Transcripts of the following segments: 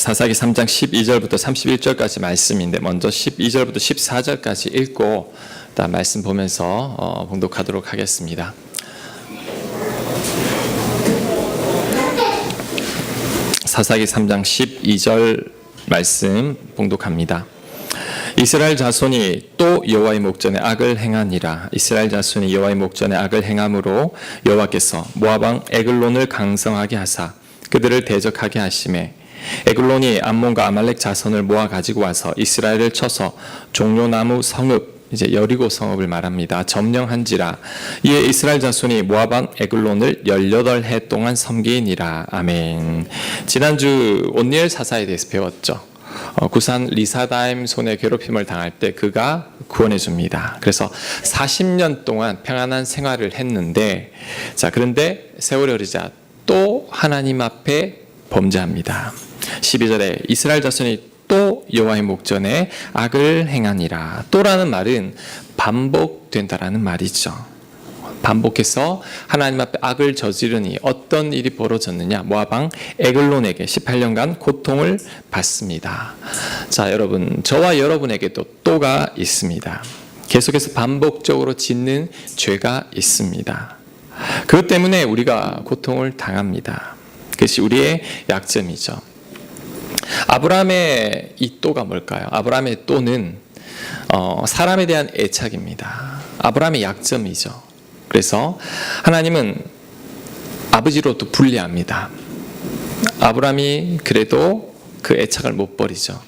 사사기 3장 12절부터 31절까지 말씀인데 먼저 12절부터 14절까지 읽고 다 말씀 보면서 봉독하도록 하겠습니다. 사사기 3장 12절 말씀 봉독합니다. 이스라엘 자손이 또 여호와의 목전에 악을 행하니라. 이스라엘 자손이 여호와의 목전에 악을 행함으로 여호와께서 모압 왕 에글론을 강성하게 하사 그들을 대적하게 하시매 에글론이 암몬과 아말렉 자손을 모아 가지고 와서 이스라엘을 쳐서 종려나무 성읍, 이제 여리고 성읍을 말합니다. 점령한지라. 이에 이스라엘 자손이 모압 왕 에글론을 18해 동안 섬기니라. 아멘. 지난주 온니엘 사사에 대해서 배웠죠. 구산 리사다임 손에 괴롭힘을 당할 때 그가 구원해 줍니다. 그래서 40년 동안 평안한 생활을 했는데, 자, 그런데 세월이 흐르자 또 하나님 앞에 범죄합니다. 12절에 이스라엘 자손이 또 여호와의 목전에 악을 행하니라. 또라는 말은 반복된다라는 말이죠. 반복해서 하나님 앞에 악을 저지르니 어떤 일이 벌어졌느냐? 모압 왕 에글론에게 18년간 고통을 받습니다. 자, 여러분, 저와 여러분에게도 또가 있습니다. 계속해서 반복적으로 짓는 죄가 있습니다. 그것 때문에 우리가 고통을 당합니다. 그것이 우리의 약점이죠. 아브라함의 이 또가 뭘까요? 아브라함의 또는 사람에 대한 애착입니다. 아브라함의 약점이죠. 그래서 하나님은 아버지로부터 분리합니다. 아브라함이 그래도 그 애착을 못 버리죠.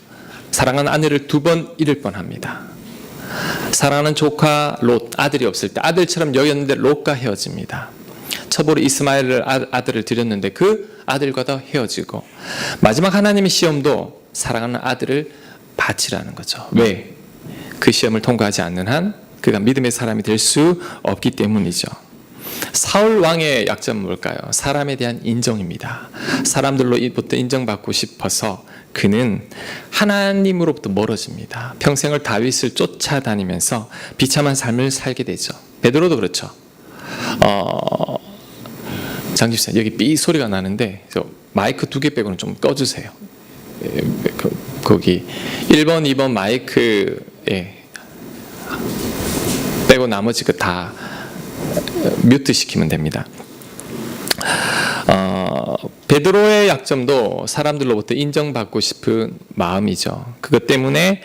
사랑하는 아내를 2번 잃을 뻔합니다. 사랑하는 조카 롯, 아들이 없을 때 아들처럼 여겼는데 롯과 헤어집니다. 첩으로 이스마엘을 아들을 드렸는데 그 아들과도 헤어지고, 마지막 하나님의 시험도 사랑하는 아들을 바치라는 거죠. 왜? 그 시험을 통과하지 않는 한 그가 믿음의 사람이 될 수 없기 때문이죠. 사울 왕의 약점은 뭘까요? 사람에 대한 인정입니다. 사람들로부터 인정받고 싶어서 그는 하나님으로부터 멀어집니다. 평생을 다윗을 쫓아다니면서 비참한 삶을 살게 되죠. 베드로도 그렇죠. 장집사, 여기 삐 소리가 나는데 마이크 2개 빼고는 좀 꺼주세요. 거기 1번, 2번 마이크 빼고 나머지 그 다 뮤트 시키면 됩니다. 베드로의 약점도 사람들로부터 인정받고 싶은 마음이죠. 그것 때문에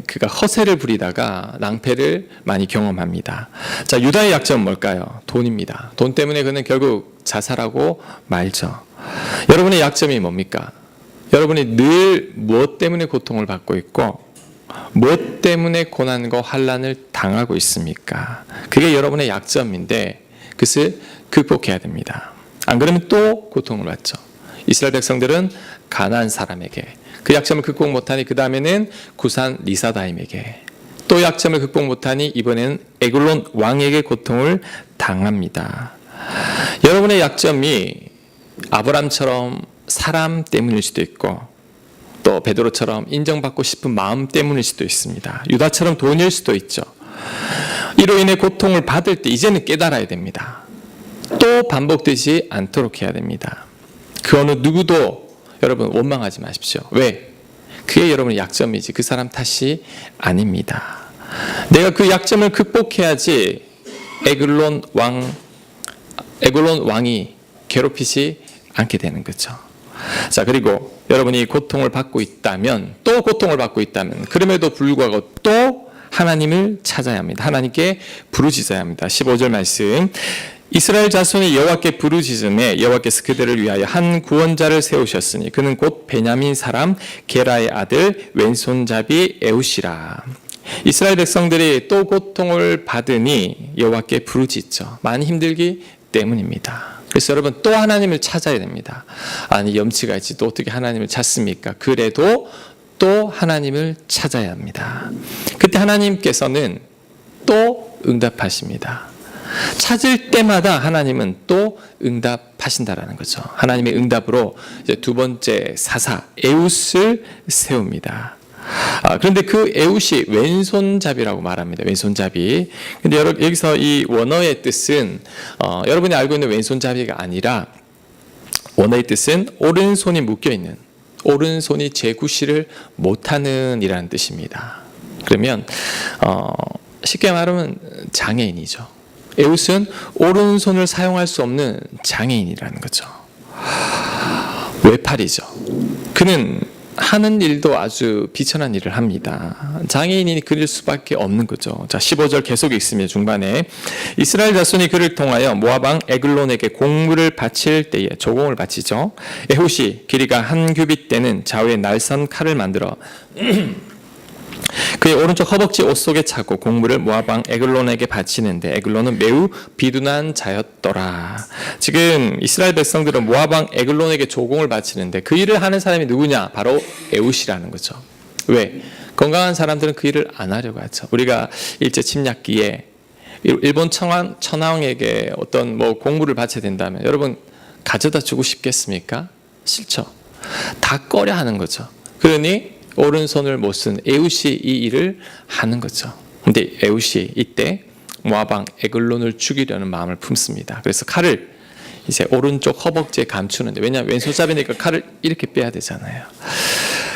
그가 허세를 부리다가 낭패를 많이 경험합니다. 자, 유다의 약점은 뭘까요? 돈입니다. 돈 때문에 그는 결국 자살하고 말죠. 여러분의 약점이 뭡니까? 여러분이 늘 무엇 때문에 고통을 받고 있고 무엇 때문에 고난과 환난을 당하고 있습니까? 그게 여러분의 약점인데 그것을 극복해야 됩니다. 안 그러면 또 고통을 받죠. 이스라엘 백성들은 가나안 사람에게 그 약점을 극복 못하니 그 다음에는 구산 리사다임에게 또 약점을 극복 못하니 이번에는 에글론 왕에게 고통을 당합니다. 여러분의 약점이 아브람처럼 사람 때문일 수도 있고 또 베드로처럼 인정받고 싶은 마음 때문일 수도 있습니다. 유다처럼 돈일 수도 있죠. 이로 인해 고통을 받을 때 이제는 깨달아야 됩니다. 또 반복되지 않도록 해야 됩니다. 그 어느 누구도 여러분 원망하지 마십시오. 왜? 그게 여러분의 약점이지 그 사람 탓이 아닙니다. 내가 그 약점을 극복해야지 에글론 왕이 괴롭히지 않게 되는 거죠. 자, 그리고 여러분이 고통을 받고 있다면 또 고통을 받고 있다면 그럼에도 불구하고 또 하나님을 찾아야 합니다. 하나님께 부르짖어야 합니다. 15절 말씀, 이스라엘 자손이 여호와께 부르짖음에 여호와께서 그들을 위하여 한 구원자를 세우셨으니 그는 곧 베냐민 사람 게라의 아들 왼손잡이 에웃이라. 이스라엘 백성들이 또 고통을 받으니 여호와께 부르짖죠. 많이 힘들기 때문입니다. 그래서 여러분 또 하나님을 찾아야 됩니다. 아니, 염치가 있지 또 어떻게 하나님을 찾습니까? 그래도 또 하나님을 찾아야 합니다. 그때 하나님께서는 또 응답하십니다. 찾을 때마다 하나님은 또 응답하신다라는 거죠. 하나님의 응답으로 이제 2번째 사사 에웃을 세웁니다. 그런데 그 에웃이 왼손잡이라고 말합니다. 왼손잡이. 근데 여기서 이 원어의 뜻은 여러분이 알고 있는 왼손잡이가 아니라 원어의 뜻은 오른손이 묶여 있는, 오른손이 제구시를 못하는 이라는 뜻입니다. 그러면 쉽게 말하면 장애인이죠. 에웃은 오른손을 사용할 수 없는 장애인이라는 거죠. 외팔이죠. 그는 하는 일도 아주 비천한 일을 합니다. 장애인이 그릴 수밖에 없는 거죠. 자, 15절 계속 읽습니다. 중반에 이스라엘 자손이 그를 통하여 모압 왕 에글론에게 공물을 바칠 때에 조공을 바치죠. 에훗이 길이가 한 규빗 되는 좌우에 날선 칼을 만들어 그의 오른쪽 허벅지 옷 속에 차고 공물을 모압 왕 에글론에게 바치는데 에글론은 매우 비둔한 자였더라. 지금 이스라엘 백성들은 모압 왕 에글론에게 조공을 바치는데 그 일을 하는 사람이 누구냐? 바로 에훗이라는 거죠. 왜? 건강한 사람들은 그 일을 안 하려고 하죠. 우리가 일제 침략기에 일본 천황에게 어떤 공물을 바쳐야 된다면 여러분 가져다 주고 싶겠습니까? 싫죠. 다 꺼려 하는 거죠. 그러니 오른손을 못 쓴 에훗이 이 일을 하는 거죠. 근데 에훗이 이때 모압 왕 에글론을 죽이려는 마음을 품습니다. 그래서 칼을 이제 오른쪽 허벅지에 감추는데, 왜냐하면 왼손잡이니까 칼을 이렇게 빼야 되잖아요.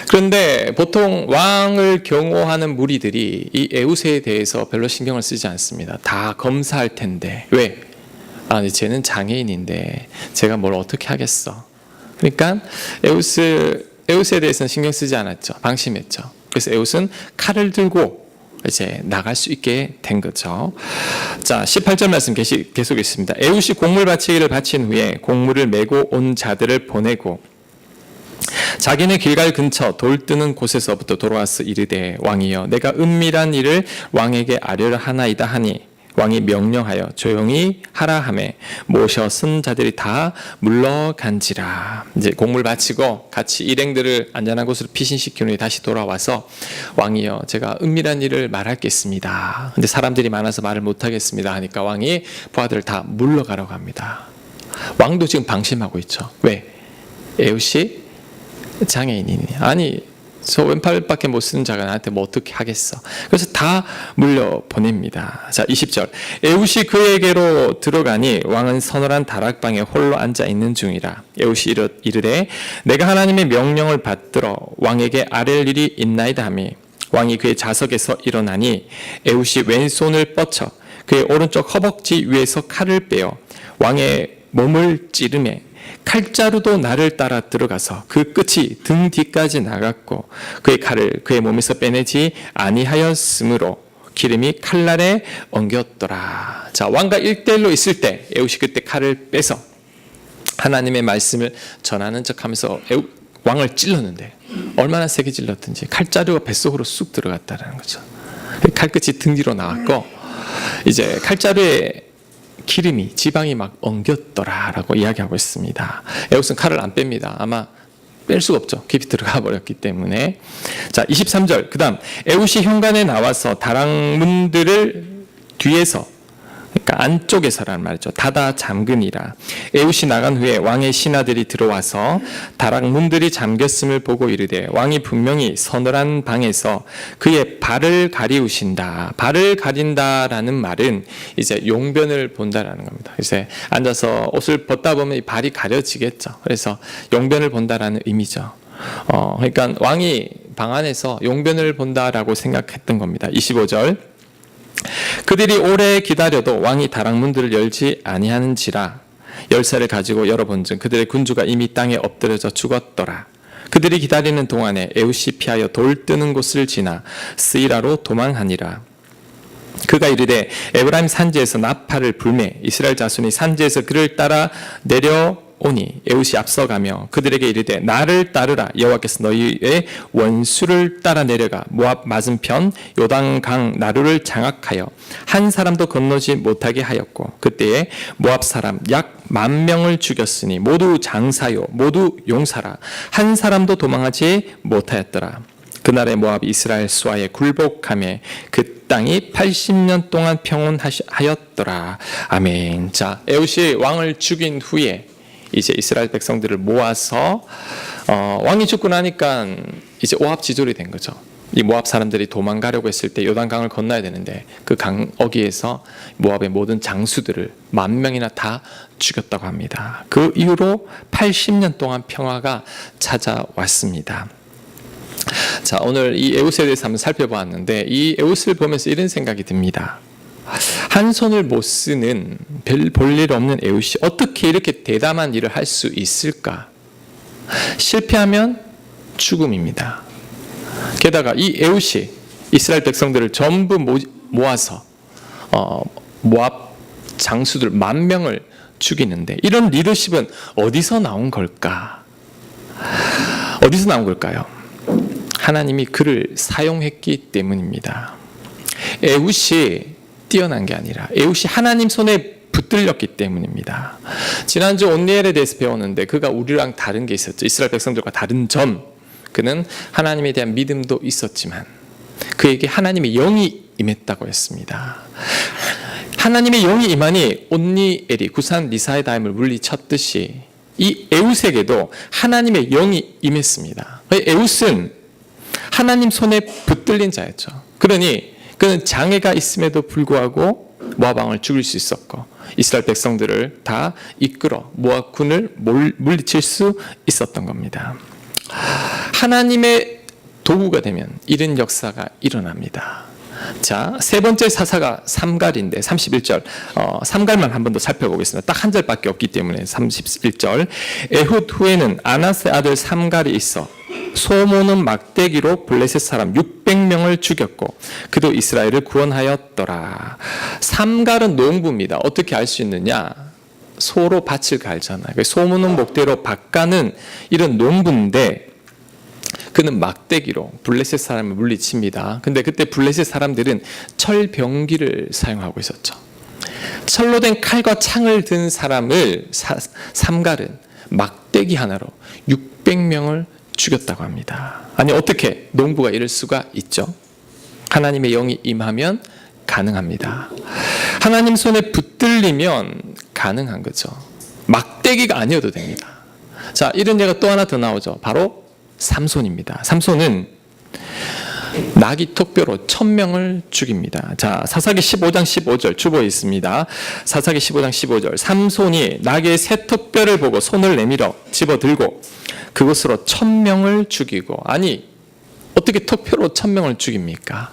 그런데 보통 왕을 경호하는 무리들이 이 에훗에 대해서 별로 신경을 쓰지 않습니다. 다 검사할 텐데. 왜? 아니, 쟤는 장애인인데 제가 뭘 어떻게 하겠어. 그러니까 에훗에 대해서는 신경 쓰지 않았죠. 방심했죠. 그래서 에훗은 칼을 들고 이제 나갈 수 있게 된 거죠. 자, 18절 말씀 계속 있습니다. 에훗이 공물 바치기를 바친 후에 공물을 메고 온 자들을 보내고 자기네 길갈 근처 돌 뜨는 곳에서부터 돌아와서 이르되 왕이여 내가 은밀한 일을 왕에게 아뢰려 하나이다 하니 왕이 명령하여 조용히 하라 하매 모셔 쓴 자들이 다 물러간지라. 이제 공물 바치고 같이 일행들을 안전한 곳으로 피신시킨 후에 다시 돌아와서 왕이여 제가 은밀한 일을 말하겠습니다. 근데 사람들이 많아서 말을 못하겠습니다 하니까 왕이 부하들을 다 물러가라고 합니다. 왕도 지금 방심하고 있죠. 왜? 에훗이 장애인이니? 아니 저 왼팔밖에 못 쓰는 자가 나한테 뭐 어떻게 하겠어. 그래서 다 물려 보냅니다. 자, 20절 에훗이 그에게로 들어가니 왕은 서늘한 다락방에 홀로 앉아 있는 중이라. 에훗이 이르되 내가 하나님의 명령을 받들어 왕에게 아랠 일이 있나이다 하며 왕이 그의 좌석에서 일어나니 에훗이 왼손을 뻗쳐 그의 오른쪽 허벅지 위에서 칼을 빼어 왕의 몸을 찌르매 칼자루도 나를 따라 들어가서 그 끝이 등 뒤까지 나갔고 그의 칼을 그의 몸에서 빼내지 아니하였으므로 기름이 칼날에 엉겼더라. 자, 왕과 1대1로 있을 때 에훗이 그때 칼을 빼서 하나님의 말씀을 전하는 척하면서 왕을 찔렀는데 얼마나 세게 찔렀든지 칼자루가 뱃속으로 쑥 들어갔다는 거죠. 칼끝이 등 뒤로 나왔고 이제 칼자루에 기름이 지방이 막 엉겼더라라고 이야기하고 있습니다. 에훗은 칼을 안 뺍니다. 아마 뺄 수가 없죠. 깊이 들어가 버렸기 때문에. 자, 23절. 그다음 에훗이 현관에 나와서 다락문들을 뒤에서, 그러니까 안쪽에서라는 말이죠. 닫아 잠그니라. 에훗이 나간 후에 왕의 신하들이 들어와서 다락문들이 잠겼음을 보고 이르되 왕이 분명히 서늘한 방에서 그의 발을 가리우신다. 발을 가린다라는 말은 이제 용변을 본다라는 겁니다. 그래서 앉아서 옷을 벗다 보면 이 발이 가려지겠죠. 그래서 용변을 본다라는 의미죠. 그러니까 왕이 방 안에서 용변을 본다라고 생각했던 겁니다. 25절. 그들이 오래 기다려도 왕이 다락문들을 열지 아니하는지라. 열쇠를 가지고 열어본즉 그들의 군주가 이미 땅에 엎드려져 죽었더라. 그들이 기다리는 동안에 에훗이 피하여 돌 뜨는 곳을 지나 스이라로 도망하니라. 그가 이르되 에브라임 산지에서 나팔을 불매 이스라엘 자손이 산지에서 그를 따라 내려오니 에훗이 앞서가며 그들에게 이르되 나를 따르라. 여호와께서 너희의 원수를 따라 내려가 모압 맞은편 요단강 나루를 장악하여 한 사람도 건너지 못하게 하였고 그때에 모압 사람 약 10,000명을 죽였으니 모두 장사요 모두 용사라. 한 사람도 도망하지 못하였더라. 그날에 모압이 이스라엘 수하에 굴복하며 그 땅이 80년 동안 평온하였더라. 아멘. 자, 에훗이 왕을 죽인 후에 이제 이스라엘 백성들을 모아서 왕이 죽고 나니까 이제 오합지졸이 된 거죠. 이 모압 사람들이 도망가려고 했을 때 요단강을 건너야 되는데 그 강 어귀에서 모압의 모든 장수들을 10,000명이나 다 죽였다고 합니다. 그 이후로 80년 동안 평화가 찾아왔습니다. 자, 오늘 이 에웃에 대해서 한번 살펴보았는데 이 에웃을 보면서 이런 생각이 듭니다. 한 손을 못 쓰는 별 볼일 없는 에웃이 어떻게 이렇게 대담한 일을 할 수 있을까? 실패하면 죽음입니다. 게다가 이 에웃이 이스라엘 백성들을 전부 모아서 모압 장수들 10,000명을 죽이는데 이런 리더십은 어디서 나온 걸까? 어디서 나온 걸까요? 하나님이 그를 사용했기 때문입니다. 에웃이 뛰어난 게 아니라 에웃이 하나님 손에 붙들렸기 때문입니다. 지난주 온니엘에 대해서 배웠는데 그가 우리랑 다른 게 있었죠. 이스라엘 백성들과 다른 점. 그는 하나님에 대한 믿음도 있었지만 그에게 하나님의 영이 임했다고 했습니다. 하나님의 영이 임하니 온니엘이 구산 리사에다임을 물리쳤듯이 이 에웃에게도 하나님의 영이 임했습니다. 에웃은 하나님 손에 붙들린 자였죠. 그러니 그는 장애가 있음에도 불구하고 모압 왕을 죽일 수 있었고 이스라엘 백성들을 다 이끌어 모압 군을 물리칠 수 있었던 겁니다. 하나님의 도구가 되면 이런 역사가 일어납니다. 자, 세 번째 사사가 삼갈인데 31절 삼갈만 한 번 더 살펴보겠습니다. 딱 한 절밖에 없기 때문에 31절 에훗 후에는 아나스의 아들 삼갈이 있어 소모는 막대기로 블레셋 사람 600명을 죽였고 그도 이스라엘을 구원하였더라. 삼갈은 농부입니다. 어떻게 알 수 있느냐? 소로 밭을 갈잖아요. 소모는 목대로 밭가는 이런 농부인데 그는 막대기로 블레셋 사람을 물리칩니다. 근데 그때 블레셋 사람들은 철병기를 사용하고 있었죠. 철로 된 칼과 창을 든 사람을 삼갈은 막대기 하나로 600명을 죽였다고 합니다. 아니 어떻게 농부가 이럴 수가 있죠? 하나님의 영이 임하면 가능합니다. 하나님 손에 붙들리면 가능한 거죠. 막대기가 아니어도 됩니다. 자, 이런 예가 또 하나 더 나오죠. 바로 삼손입니다. 삼손은 나귀 턱뼈로 1000명을 죽입니다. 자, 사사기 15장 15절 주보에 있습니다. 사사기 15장 15절 삼손이 나귀의 새 턱뼈를 보고 손을 내밀어 집어들고 그것으로 1000명을 죽이고 아니 어떻게 턱뼈로 1000명을 죽입니까?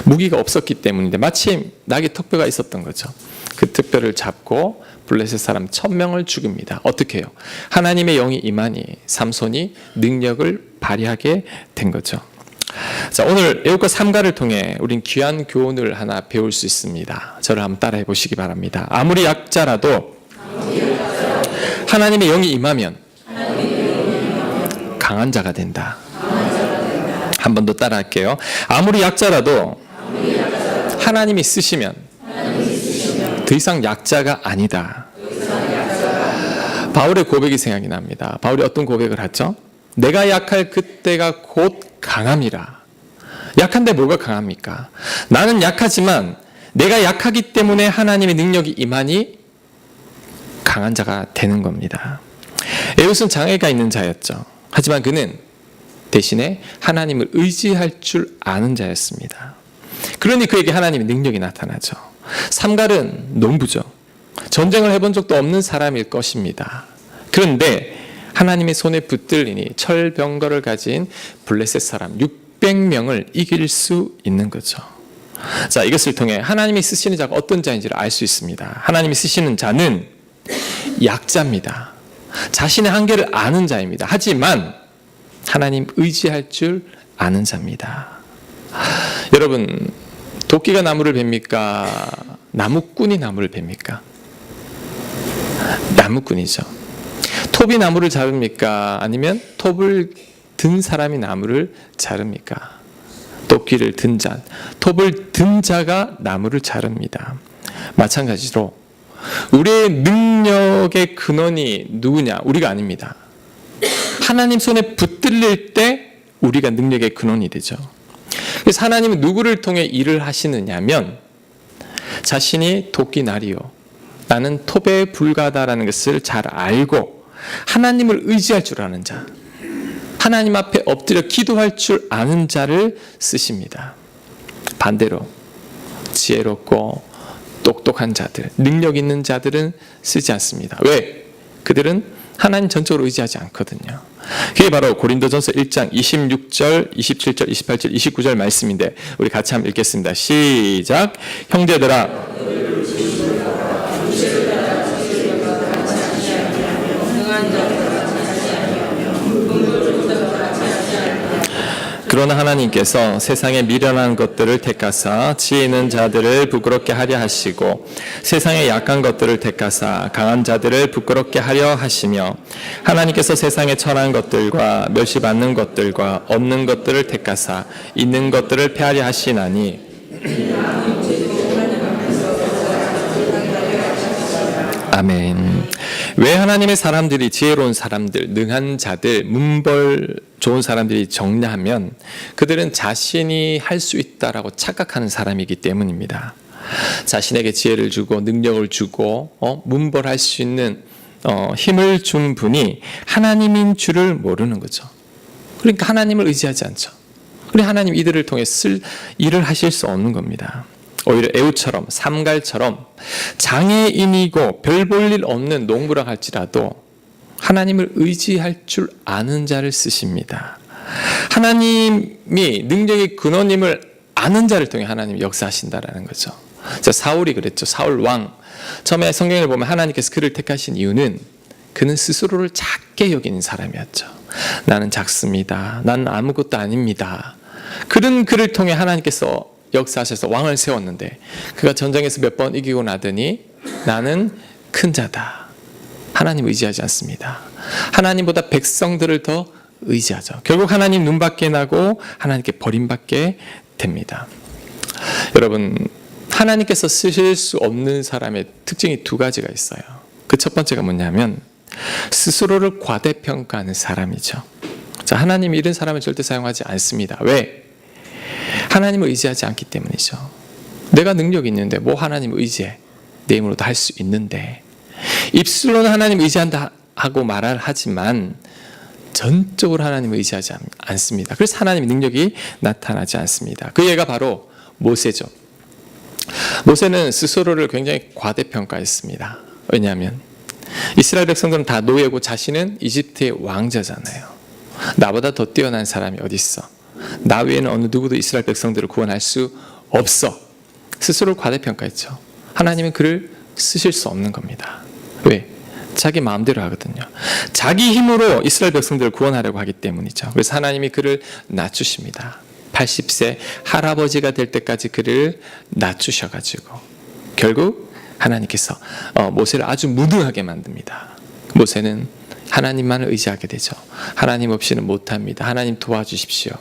무기가 없었기 때문인데 마침 나귀 턱뼈가 있었던 거죠. 그 턱뼈를 잡고 블레셋 사람 1000명을 죽입니다. 어떻게 해요? 하나님의 영이 임하니 삼손이 능력을 발휘하게 된 거죠. 자, 오늘 에웃과 삼갈을 통해 우린 귀한 교훈을 하나 배울 수 있습니다. 저를 한번 따라해 보시기 바랍니다. 아무리 약자라도 하나님의 영이 임하면 강한 자가 된다. 한 번 더 따라할게요. 아무리 약자라도 하나님이 쓰시면 더 이상 약자가 아니다. 바울의 고백이 생각이 납니다. 바울이 어떤 고백을 하죠? 내가 약할 그때가 곧 강함이라. 약한데 뭐가 강합니까? 나는 약하지만 내가 약하기 때문에 하나님의 능력이 임하니 강한 자가 되는 겁니다. 에웃은 장애가 있는 자였죠. 하지만 그는 대신에 하나님을 의지할 줄 아는 자였습니다. 그러니 그에게 하나님의 능력이 나타나죠. 삼갈은 농부죠. 전쟁을 해본 적도 없는 사람일 것입니다. 그런데 하나님의 손에 붙들리니 철병거를 가진 블레셋 사람 600명을 이길 수 있는 거죠. 자, 이것을 통해 하나님이 쓰시는 자가 어떤 자인지를 알 수 있습니다. 하나님이 쓰시는 자는 약자입니다. 자신의 한계를 아는 자입니다. 하지만 하나님 의지할 줄 아는 자입니다. 여러분, 도끼가 나무를 베입니까? 나무꾼이 나무를 베입니까? 나무꾼이죠. 톱이 나무를 자릅니까? 아니면 톱을 든 사람이 나무를 자릅니까? 도끼를 든 자, 톱을 든 자가 나무를 자릅니다. 마찬가지로 우리의 능력의 근원이 누구냐? 우리가 아닙니다. 하나님 손에 붙들릴 때 우리가 능력의 근원이 되죠. 그래서 하나님은 누구를 통해 일을 하시느냐면 자신이 도끼나리요 나는 톱에 불과하다라는 것을 잘 알고 하나님을 의지할 줄 아는 자, 하나님 앞에 엎드려 기도할 줄 아는 자를 쓰십니다. 반대로 지혜롭고 똑똑한 자들, 능력 있는 자들은 쓰지 않습니다. 왜? 그들은 하나님 전적으로 의지하지 않거든요. 그게 바로 고린도전서 1장 26절, 27절, 28절, 29절 말씀인데 우리 같이 한번 읽겠습니다. 시작. 형제들아, 그러나 하나님께서 세상에 미련한 것들을 택하사 지혜 있는 자들을 부끄럽게 하려 하시고 세상에 약한 것들을 택하사 강한 자들을 부끄럽게 하려 하시며 하나님께서 세상에 천한 것들과 멸시받는 것들과 없는 것들을 택하사 있는 것들을 패하려 하시나니 아멘. 왜 하나님의 사람들이 지혜로운 사람들, 능한 자들, 문벌 좋은 사람들이 적냐하면 그들은 자신이 할 수 있다라고 착각하는 사람이기 때문입니다. 자신에게 지혜를 주고 능력을 주고 문벌할 수 있는 힘을 준 분이 하나님인 줄을 모르는 거죠. 그러니까 하나님을 의지하지 않죠. 그러니까 하나님 이들을 통해 일을 하실 수 없는 겁니다. 오히려 에우처럼 삼갈처럼 장애인이고 별 볼 일 없는 농부라 할지라도 하나님을 의지할 줄 아는 자를 쓰십니다. 하나님이 능력의 근원임을 아는 자를 통해 하나님이 역사하신다라는 거죠. 사울이 그랬죠. 사울 왕. 처음에 성경을 보면 하나님께서 그를 택하신 이유는 그는 스스로를 작게 여기는 사람이었죠. 나는 작습니다. 나는 아무것도 아닙니다. 그런 그를 통해 하나님께서 역사하셔서 왕을 세웠는데 그가 전쟁에서 몇 번 이기고 나더니 나는 큰 자다. 하나님 의지하지 않습니다. 하나님보다 백성들을 더 의지하죠. 결국 하나님 눈밖에 나고 하나님께 버림받게 됩니다. 여러분, 하나님께서 쓰실 수 없는 사람의 특징이 두 가지가 있어요. 그 첫 번째가 뭐냐면 스스로를 과대평가하는 사람이죠. 자, 하나님이 이런 사람을 절대 사용하지 않습니다. 왜? 하나님을 의지하지 않기 때문이죠. 내가 능력이 있는데 뭐 하나님을 의지해? 내 힘으로도 할 수 있는데 입술로는 하나님 의지한다 하고 말을 하지만 전적으로 하나님을 의지하지 않습니다. 그래서 하나님의 능력이 나타나지 않습니다. 그 예가 바로 모세죠. 모세는 스스로를 굉장히 과대평가했습니다. 왜냐하면 이스라엘 백성들은 다 노예고 자신은 이집트의 왕자잖아요. 나보다 더 뛰어난 사람이 어디 있어? 나 외에는 어느 누구도 이스라엘 백성들을 구원할 수 없어. 스스로를 과대평가했죠. 하나님은 그를 쓰실 수 없는 겁니다. 왜? 자기 마음대로 하거든요. 자기 힘으로 이스라엘 백성들을 구원하려고 하기 때문이죠. 그래서 하나님이 그를 낮추십니다. 80세 할아버지가 될 때까지 그를 낮추셔가지고 결국 하나님께서 모세를 아주 무능하게 만듭니다. 모세는 하나님만을 의지하게 되죠. 하나님 없이는 못합니다. 하나님 도와주십시오.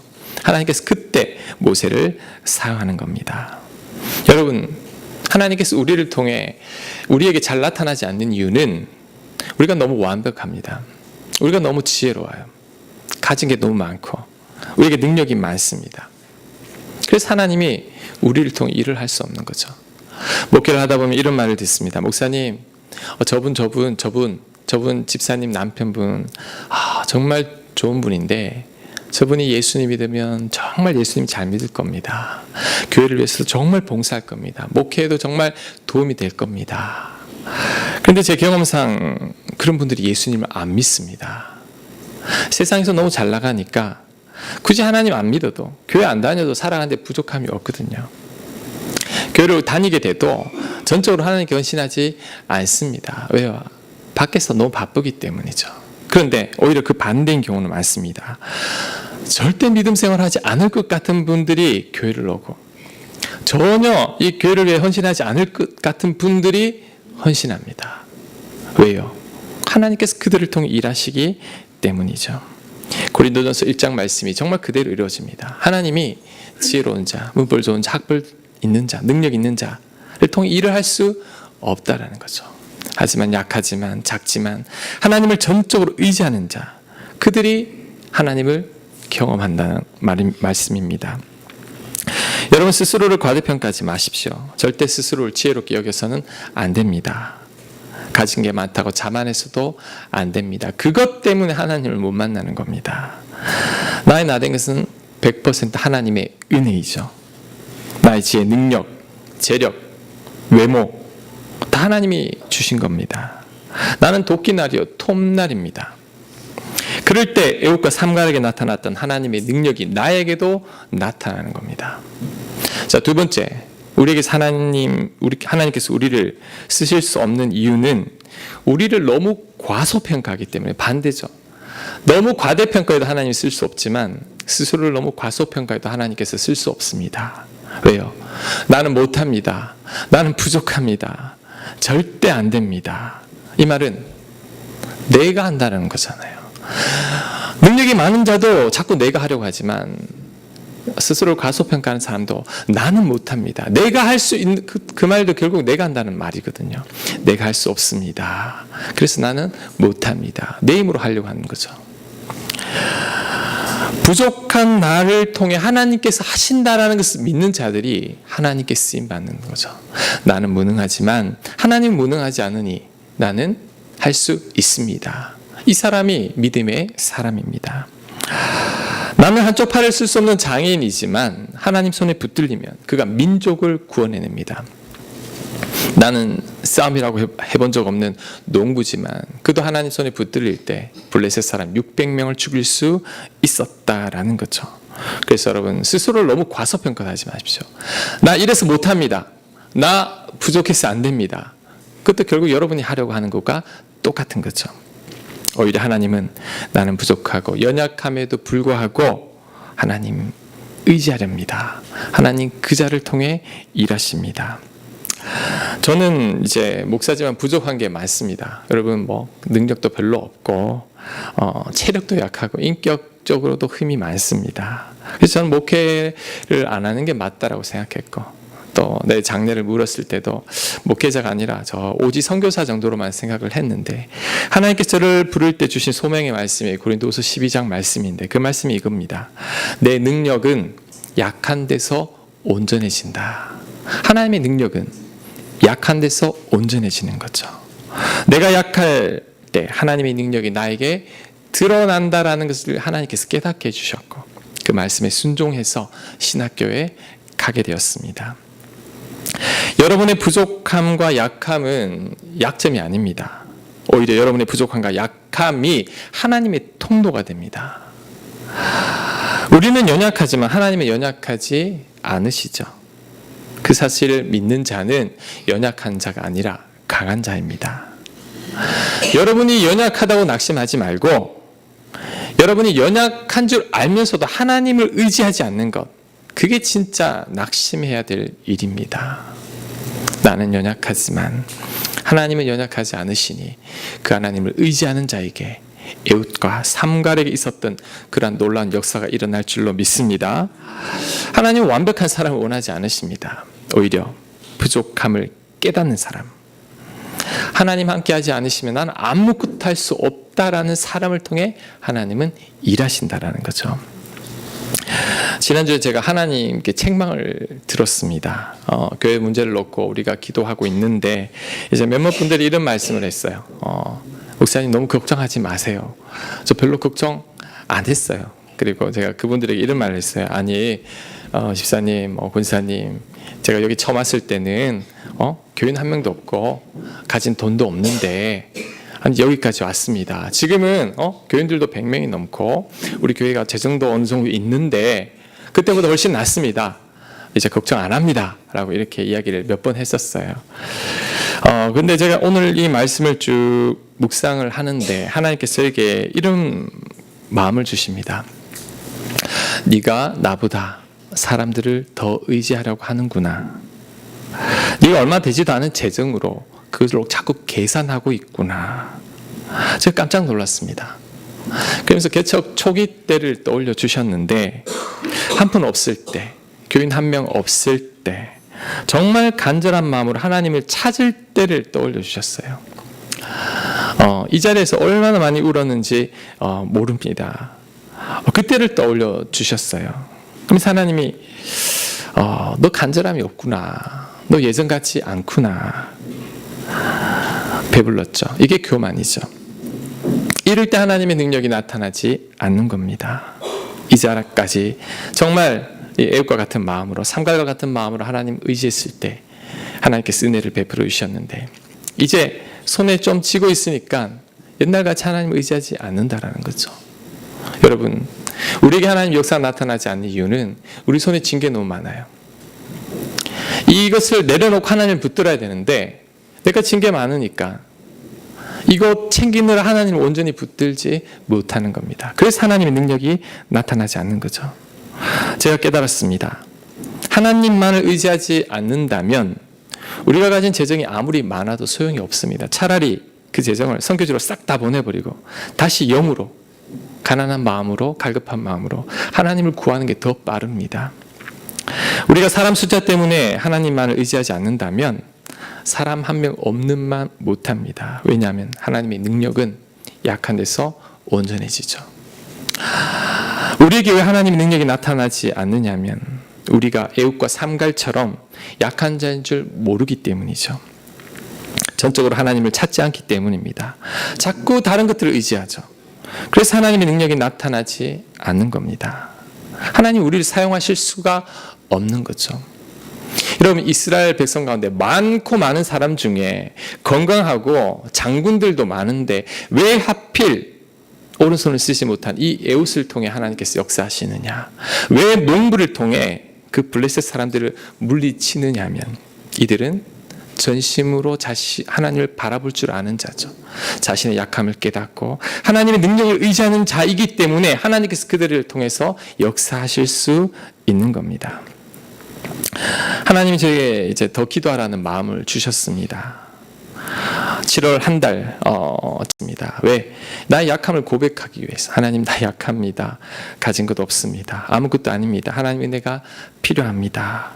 하나님께서 그때 모세를 사용하는 겁니다. 여러분, 하나님께서 우리를 통해 우리에게 잘 나타나지 않는 이유는 우리가 너무 완벽합니다. 우리가 너무 지혜로워요. 가진 게 너무 많고 우리에게 능력이 많습니다. 그래서 하나님이 우리를 통해 일을 할 수 없는 거죠. 목회를 하다 보면 이런 말을 듣습니다. 목사님, 저분 집사님 남편분 정말 좋은 분인데 저분이 예수님 믿으면 정말 예수님 잘 믿을 겁니다. 교회를 위해서 정말 봉사할 겁니다. 목회에도 정말 도움이 될 겁니다. 그런데 제 경험상 그런 분들이 예수님을 안 믿습니다. 세상에서 너무 잘 나가니까 굳이 하나님 안 믿어도 교회 안 다녀도 살아가는데 부족함이 없거든요. 교회를 다니게 돼도 전적으로 하나님께 헌신하지 않습니다. 왜요? 밖에서 너무 바쁘기 때문이죠. 그런데 오히려 그 반대인 경우는 많습니다. 절대 믿음 생활하지 않을 것 같은 분들이 교회를 오고 전혀 이 교회를 위해 헌신하지 않을 것 같은 분들이 헌신합니다. 왜요? 하나님께서 그들을 통해 일하시기 때문이죠. 고린도전서 1장 말씀이 정말 그대로 이루어집니다. 하나님이 지혜로운 자, 문벌 좋은 자, 학벌 있는 자, 능력 있는 자를 통해 일을 할 수 없다라는 거죠. 하지만 약하지만 작지만 하나님을 전적으로 의지하는 자, 그들이 하나님을 경험한다는 말씀입니다. 여러분, 스스로를 과대평가하지 마십시오. 절대 스스로를 지혜롭게 여겨서는 안 됩니다. 가진 게 많다고 자만해서도 안 됩니다. 그것 때문에 하나님을 못 만나는 겁니다. 나의 나된 것은 100% 하나님의 은혜이죠. 나의 지혜, 능력, 재력, 외모 다 하나님이 주신 겁니다. 나는 도끼날이요 톱날입니다. 그럴 때 애굽과 삼갈에게 나타났던 하나님의 능력이 나에게도 나타나는 겁니다. 자, 두 번째, 하나님께서 우리를 쓰실 수 없는 이유는 우리를 너무 과소평가하기 때문에. 반대죠. 너무 과대평가해도 하나님이 쓸 수 없지만 스스로를 너무 과소평가해도 하나님께서 쓸 수 없습니다. 왜요? 나는 못합니다. 나는 부족합니다. 절대 안 됩니다. 이 말은 내가 한다는 거잖아요. 능력이 많은 자도 자꾸 내가 하려고 하지만 스스로를 과소평가하는 사람도 나는 못합니다. 내가 할 수 있는 그 말도 결국 내가 한다는 말이거든요. 내가 할 수 없습니다. 그래서 나는 못합니다. 내 힘으로 하려고 하는 거죠. 부족한 나를 통해 하나님께서 하신다라는 것을 믿는 자들이 하나님께 쓰임받는 거죠. 나는 무능하지만 하나님 무능하지 않으니 나는 할 수 있습니다. 이 사람이 믿음의 사람입니다. 나는 한쪽 팔을 쓸 수 없는 장애인이지만 하나님 손에 붙들리면 그가 민족을 구원해냅니다. 나는 싸움이라고 해본 적 없는 농부지만 그도 하나님 손에 붙들릴 때 블레셋 사람 600명을 죽일 수 있었다라는 거죠. 그래서 여러분 스스로를 너무 과소평가하지 마십시오. 나 이래서 못합니다. 나 부족해서 안 됩니다. 그것도 결국 여러분이 하려고 하는 것과 똑같은 거죠. 오히려 하나님은 나는 부족하고 연약함에도 불구하고 하나님 의지하렵니다. 하나님 그 자를 통해 일하십니다. 저는 이제 목사지만 부족한 게 많습니다. 여러분 뭐 능력도 별로 없고 체력도 약하고 인격적으로도 흠이 많습니다. 그래서 저는 목회를 안 하는 게 맞다라고 생각했고 또 내 장래를 물었을 때도 목회자가 아니라 저 오지 선교사 정도로만 생각을 했는데 하나님께서 저를 부를 때 주신 소명의 말씀이 고린도후서 12장 말씀인데 그 말씀이 이겁니다. 내 능력은 약한 데서 온전해진다. 하나님의 능력은 약한 데서 온전해지는 거죠. 내가 약할 때 하나님의 능력이 나에게 드러난다라는 것을 하나님께서 깨닫게 해주셨고 그 말씀에 순종해서 신학교에 가게 되었습니다. 여러분의 부족함과 약함은 약점이 아닙니다. 오히려 여러분의 부족함과 약함이 하나님의 통로가 됩니다. 우리는 연약하지만 하나님은 연약하지 않으시죠. 그 사실을 믿는 자는 연약한 자가 아니라 강한 자입니다. 여러분이 연약하다고 낙심하지 말고 여러분이 연약한 줄 알면서도 하나님을 의지하지 않는 것, 그게 진짜 낙심해야 될 일입니다. 나는 연약하지만 하나님은 연약하지 않으시니 그 하나님을 의지하는 자에게 에웃과 삼갈에게 있었던 그러한 놀라운 역사가 일어날 줄로 믿습니다. 하나님은 완벽한 사람을 원하지 않으십니다. 오히려 부족함을 깨닫는 사람, 하나님 함께하지 않으시면 나는 아무것도 할 수 없다라는 사람을 통해 하나님은 일하신다라는 거죠. 지난주에 제가 하나님께 책망을 들었습니다. 교회 문제를 놓고 우리가 기도하고 있는데 이제 몇몇 분들이 이런 말씀을 했어요. 목사님 너무 걱정하지 마세요. 저 별로 걱정 안 했어요. 그리고 제가 그분들에게 이런 말을 했어요. 아니 집사님, 권사님, 제가 여기 처음 왔을 때는 교인 한 명도 없고 가진 돈도 없는데 아니 여기까지 왔습니다. 지금은 교인들도 100명이 넘고 우리 교회가 재정도 어느 정도 있는데 그때보다 훨씬 낫습니다. 이제 걱정 안 합니다. 라고 이렇게 이야기를 몇 번 했었어요. 근데 제가 오늘 이 말씀을 쭉 묵상을 하는데 하나님께서 저에게 이런 마음을 주십니다. 네가 나보다 사람들을 더 의지하려고 하는구나. 네가 얼마 되지도 않은 재정으로 그걸로 자꾸 계산하고 있구나. 제가 깜짝 놀랐습니다. 그러면서 개척 초기 때를 떠올려 주셨는데 한 푼 없을 때, 교인 한 명 없을 때 정말 간절한 마음으로 하나님을 찾을 때를 떠올려 주셨어요. 이 자리에서 얼마나 많이 울었는지 모릅니다. 그때를 떠올려 주셨어요. 그러면서 하나님이 너 간절함이 없구나. 너 예전 같지 않구나. 배불렀죠. 이게 교만이죠. 이럴 때 하나님의 능력이 나타나지 않는 겁니다. 이자락까지 정말 애국과 같은 마음으로, 삼갈과 같은 마음으로 하나님 의지했을 때 하나님께서 은혜를 베풀어 주셨는데, 이제 손에 좀 쥐고 있으니까 옛날같이 하나님 의지하지 않는다라는 거죠. 여러분, 우리에게 하나님 역사가 나타나지 않는 이유는 우리 손에 쥔 게 너무 많아요. 이것을 내려놓고 하나님을 붙들어야 되는데 내가 쥔 게 많으니까 이거 챙기느라 하나님을 온전히 붙들지 못하는 겁니다. 그래서 하나님의 능력이 나타나지 않는 거죠. 제가 깨달았습니다. 하나님만을 의지하지 않는다면 우리가 가진 재정이 아무리 많아도 소용이 없습니다. 차라리 그 재정을 선교지로 싹 다 보내버리고 다시 영으로, 가난한 마음으로, 갈급한 마음으로 하나님을 구하는 게 더 빠릅니다. 우리가 사람 숫자 때문에 하나님만을 의지하지 않는다면 사람 한 명 없는만 못합니다. 왜냐하면 하나님의 능력은 약한 데서 온전해지죠. 우리에게 왜 하나님의 능력이 나타나지 않느냐면 우리가 애국과 삼갈처럼 약한 자인 줄 모르기 때문이죠. 전적으로 하나님을 찾지 않기 때문입니다. 자꾸 다른 것들을 의지하죠. 그래서 하나님의 능력이 나타나지 않는 겁니다. 하나님 우리를 사용하실 수가 없는 거죠. 여러분, 이스라엘 백성 가운데 많고 많은 사람 중에 건강하고 장군들도 많은데 왜 하필 오른손을 쓰지 못한 이 에웃을 통해 하나님께서 역사하시느냐? 왜 농부를 통해 그 블레셋 사람들을 물리치느냐 하면 이들은 전심으로 하나님을 바라볼 줄 아는 자죠. 자신의 약함을 깨닫고 하나님의 능력을 의지하는 자이기 때문에 하나님께서 그들을 통해서 역사하실 수 있는 겁니다. 하나님이 저에게 이제 더 기도하라는 마음을 주셨습니다. 7월 한 달 습니다. 왜? 나의 약함을 고백하기 위해서. 하나님, 나 약합니다. 가진 것 없습니다. 아무것도 아닙니다. 하나님의 내가 필요합니다.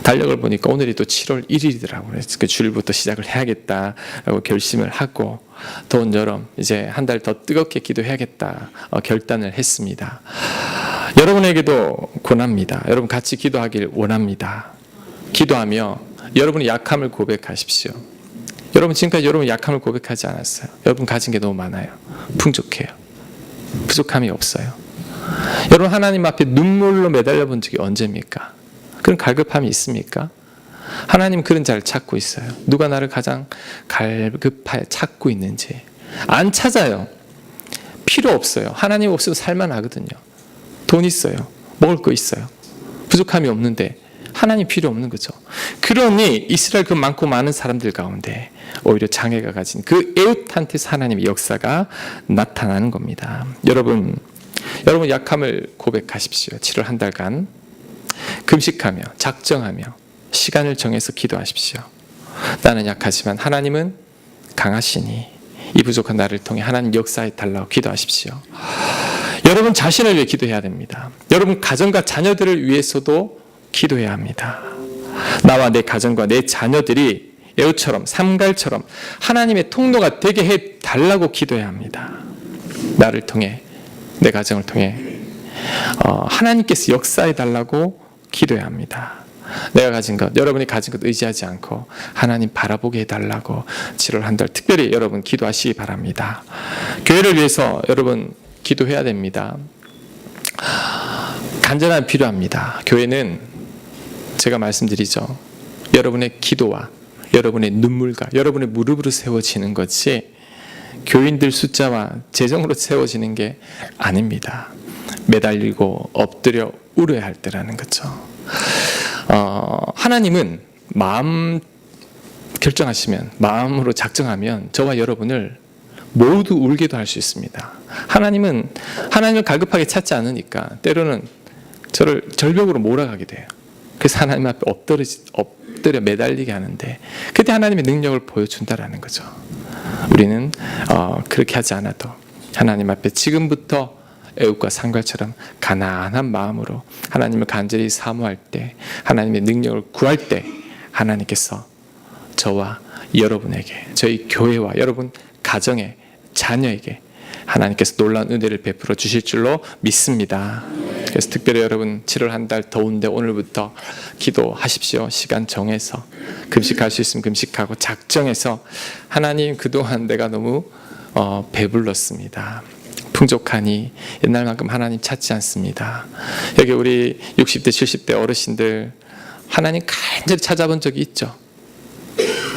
달력을 보니까 오늘이 또 7월 1일이더라고요. 그래서 그 주일부터 시작을 해야겠다라고 결심을 하고 더운 여름 이제 한 달 더 뜨겁게 기도해야겠다 결단을 했습니다. 여러분에게도 권합니다. 여러분 같이 기도하길 원합니다. 기도하며 여러분의 약함을 고백하십시오. 여러분 지금까지 여러분 약함을 고백하지 않았어요. 여러분 가진 게 너무 많아요. 풍족해요. 부족함이 없어요. 여러분 하나님 앞에 눈물로 매달려 본 적이 언제입니까? 그런 갈급함이 있습니까? 하나님 그런 자를 찾고 있어요. 누가 나를 가장 갈급하게 찾고 있는지 안 찾아요. 필요 없어요. 하나님 없어도 살만하거든요. 돈 있어요. 먹을 거 있어요. 부족함이 없는데 하나님 필요 없는 거죠. 그러니 이스라엘 그 많고 많은 사람들 가운데 오히려 장애가 가진 그 에웃한테서 하나님의 역사가 나타나는 겁니다. 여러분 약함을 고백하십시오. 7월 한 달간 금식하며 작정하며 시간을 정해서 기도하십시오. 나는 약하지만 하나님은 강하시니 이 부족한 나를 통해 하나님 역사해 달라고 기도하십시오. 여러분 자신을 위해 기도해야 됩니다. 여러분 가정과 자녀들을 위해서도 기도해야 합니다. 나와 내 가정과 내 자녀들이 에웃처럼 삼갈처럼 하나님의 통로가 되게 해달라고 기도해야 합니다. 나를 통해 내 가정을 통해 하나님께서 역사해달라고 기도해야 합니다. 내가 가진 것, 여러분이 가진 것 의지하지 않고 하나님 바라보게 해달라고 7월 한 달 특별히 여러분 기도하시기 바랍니다. 교회를 위해서 여러분 기도해야 됩니다. 간절함이 필요합니다. 교회는 제가 말씀드리죠. 여러분의 기도와 여러분의 눈물과 여러분의 무릎으로 세워지는 것이 교인들 숫자와 재정으로 세워지는 게 아닙니다. 매달리고 엎드려 울어야 할 때라는 거죠. 하나님은 마음 결정하시면, 마음으로 작정하면 저와 여러분을 모두 울게도 할 수 있습니다. 하나님은 하나님을 갈급하게 찾지 않으니까 때로는 저를 절벽으로 몰아가게 돼요. 그래서 하나님 앞에 엎드려 매달리게 하는데 그때 하나님의 능력을 보여준다라는 거죠. 우리는 그렇게 하지 않아도 하나님 앞에 지금부터 애국과 상갈처럼 가난한 마음으로 하나님을 간절히 사모할 때, 하나님의 능력을 구할 때 하나님께서 저와 여러분에게, 저희 교회와 여러분 가정에, 자녀에게 하나님께서 놀라운 은혜를 베풀어 주실 줄로 믿습니다. 그래서 특별히 여러분 7월 한 달 더운데 오늘부터 기도하십시오. 시간 정해서 금식할 수 있으면 금식하고 작정해서 하나님 그동안 내가 너무 배불렀습니다. 풍족하니 옛날만큼 하나님 찾지 않습니다. 여기 우리 60대 70대 어르신들 하나님 간절히 찾아본 적이 있죠.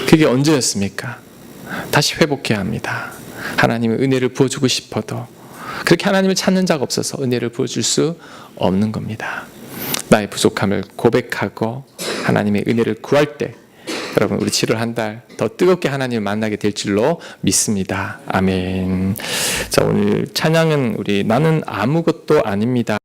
그게 언제였습니까? 다시 회복해야 합니다. 하나님의 은혜를 부어주고 싶어도 그렇게 하나님을 찾는 자가 없어서 은혜를 부어줄 수 없는 겁니다. 나의 부족함을 고백하고 하나님의 은혜를 구할 때 여러분 우리 7월 한 달 더 뜨겁게 하나님을 만나게 될 줄로 믿습니다. 아멘. 자, 오늘 찬양은 우리 나는 아무것도 아닙니다.